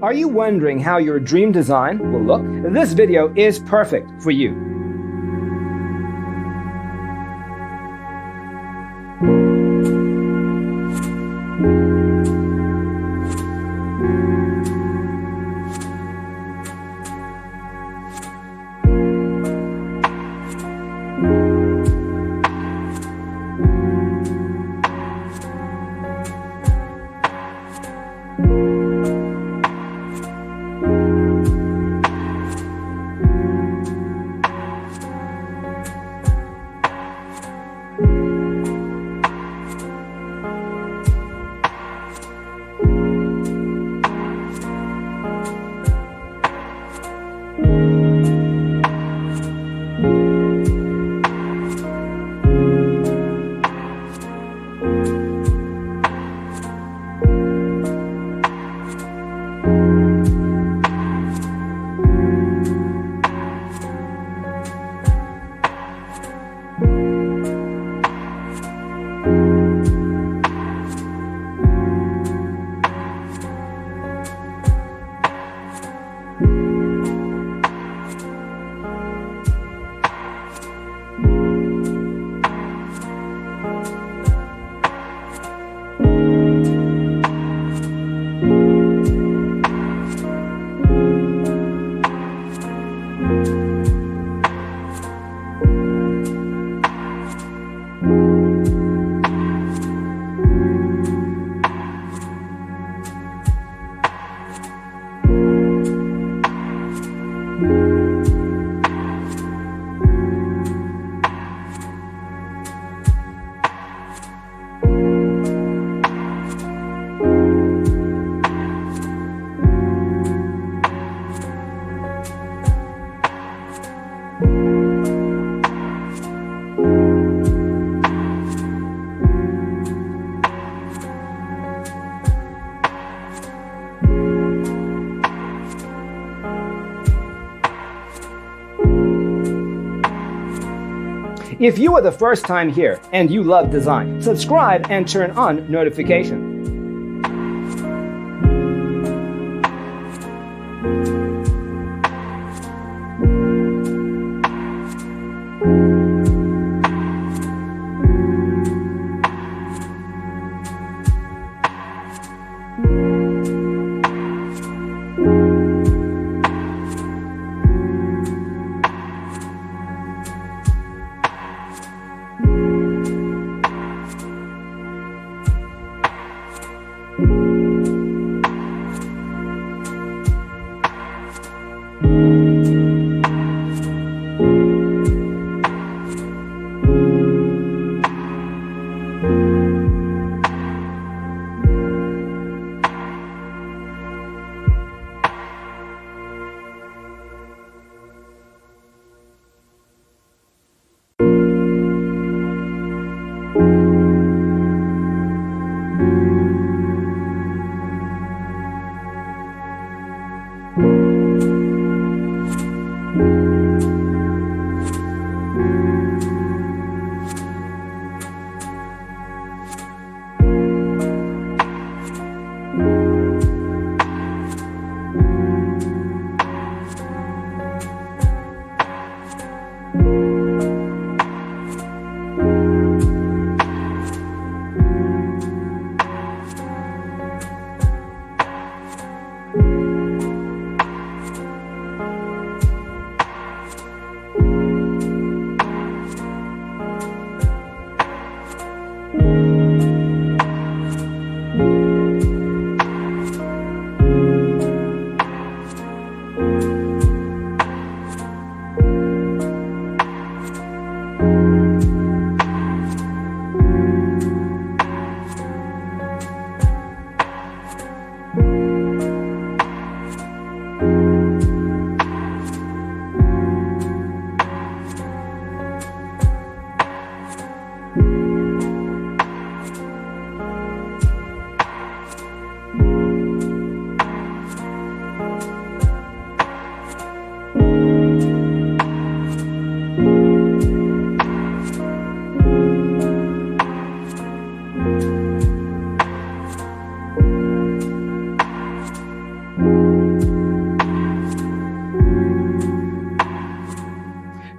Are you wondering how your dream design will look? This video is perfect for you. If you are the first time here and you love design, subscribe and turn on notifications.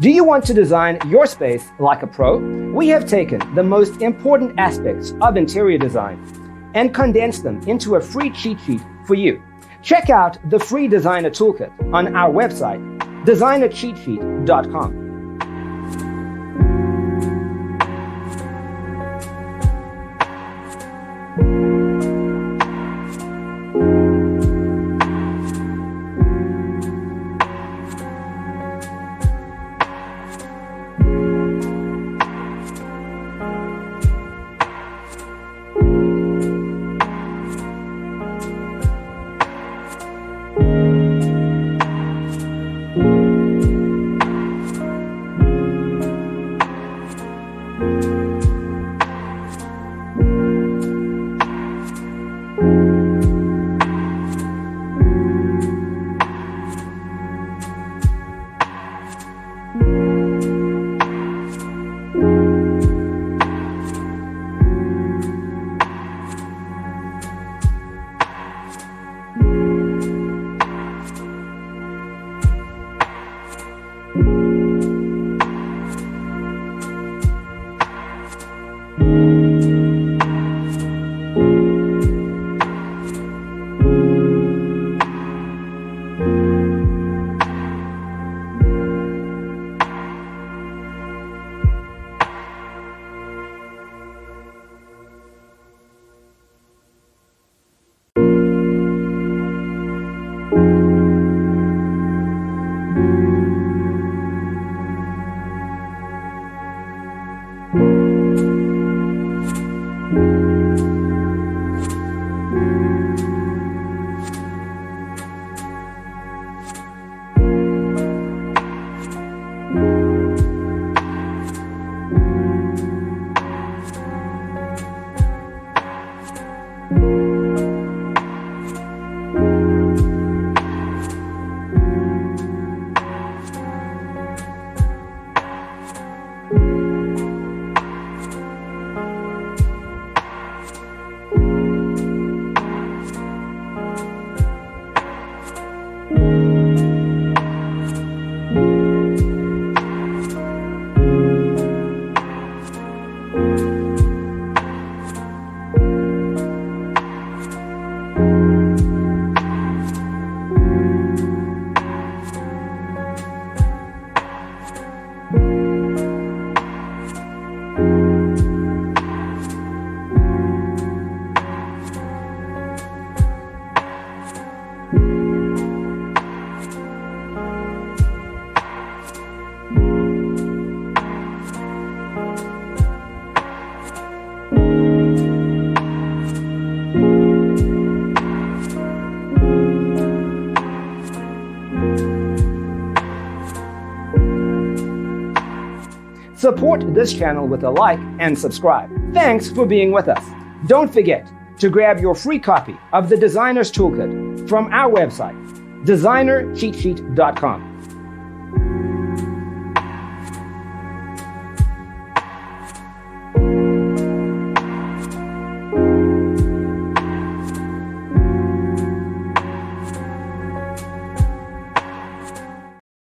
Do you want to design your space like a pro? We have taken the most important aspects of interior design and condensed them into a free cheat sheet for you. Check out the free designer toolkit on our website, designercheatsheet.com. Support this channel with a like and subscribe. Thanks for being with us. Don't forget to grab your free copy of the Designer's Toolkit from our website, designercheatsheet.com.